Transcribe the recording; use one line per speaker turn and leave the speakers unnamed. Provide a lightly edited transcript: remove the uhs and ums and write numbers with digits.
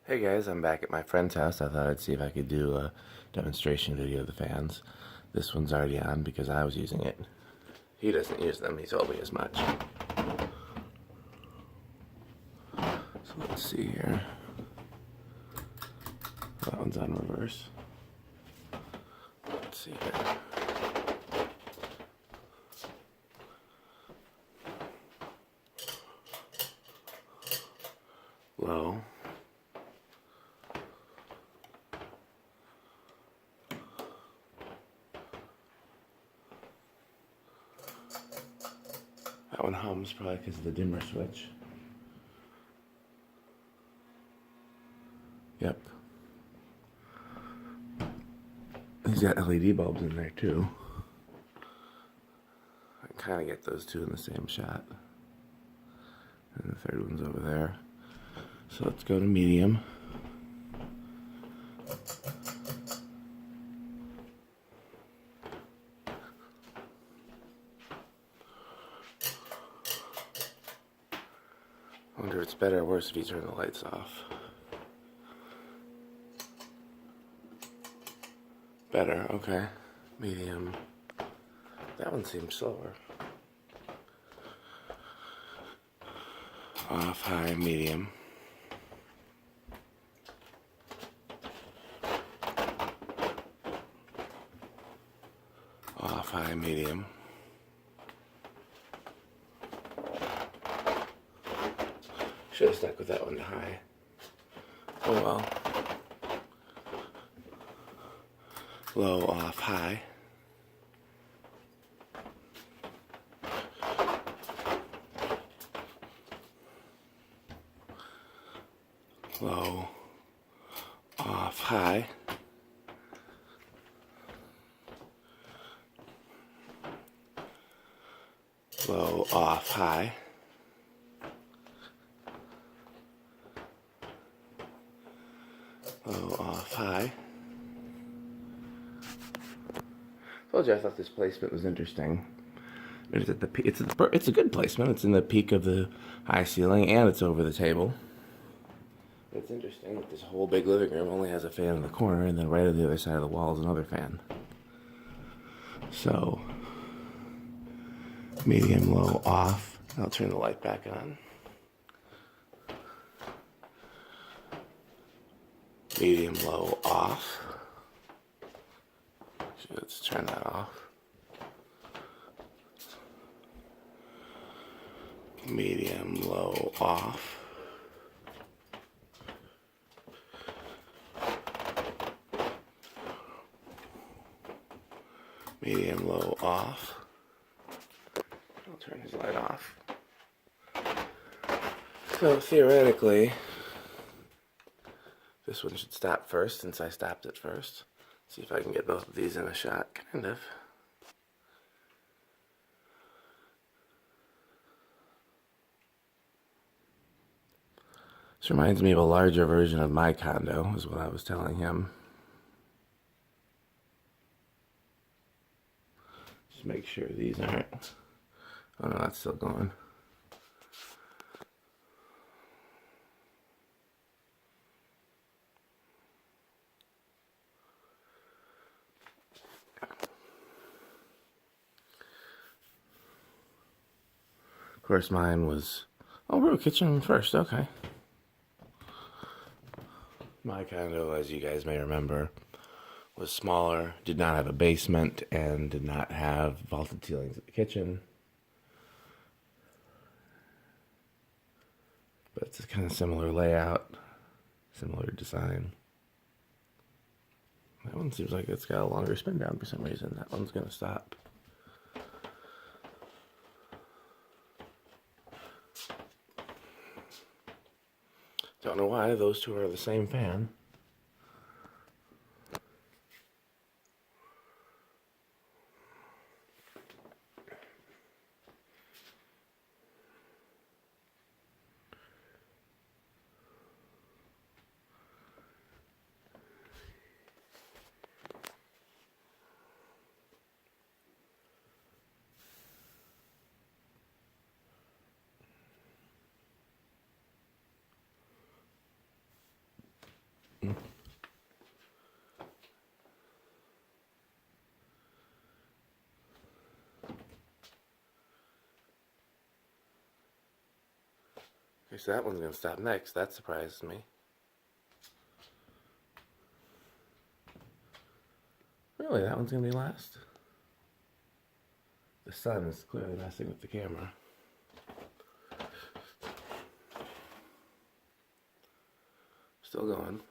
Hey guys, I'm back at my friend's house. I thought I'd see if I could do a demonstration video of the fans. This one's already on because I was using it. He doesn't use them, he told me as much. So let's see here. That one's on reverse. Let's see here. Low. That one hums probably because of the dimmer switch. Yep. He's got LED bulbs in there too. I can kind of get those two in the same shot. And the third one's over there. So let's go to medium. I wonder if it's better or worse if you turn the lights off. Better, okay. Medium. That one seems slower. Off, high, medium. Off, high, medium. Should have stuck with that one to high. Oh well. Low, off, high. Low, off, high. Low, off, high. Low, off, high. Told you I thought this placement was interesting. It's at the it's a good placement. It's in the peak of the high ceiling and it's over the table. It's interesting that this whole big living room only has a fan in the corner, and then right on the other side of the wall is another fan. So, medium, low, off. I'll turn the light back on. Medium, low, off. So let's turn that off. Medium, low, off. Medium, low, off. I'll turn his light off. So theoretically, this one should stop first since I stopped it first. See if I can get both of these in a shot, kind of. This reminds me of a larger version of my condo, is what I was telling him. Just make sure these aren't... Oh no, that's still going. Of course mine was... Oh, we're kitchen first, okay. My condo, as you guys may remember, was smaller, did not have a basement, and did not have vaulted ceilings at the kitchen. But it's a kind of similar layout, similar design. That one seems like it's got a longer spin down for some reason. That one's going to stop. Don't know why, those two are the same fan. So that one's going to stop next. That surprises me. Really, that one's going to be last? The sun is clearly messing with the camera. Still going.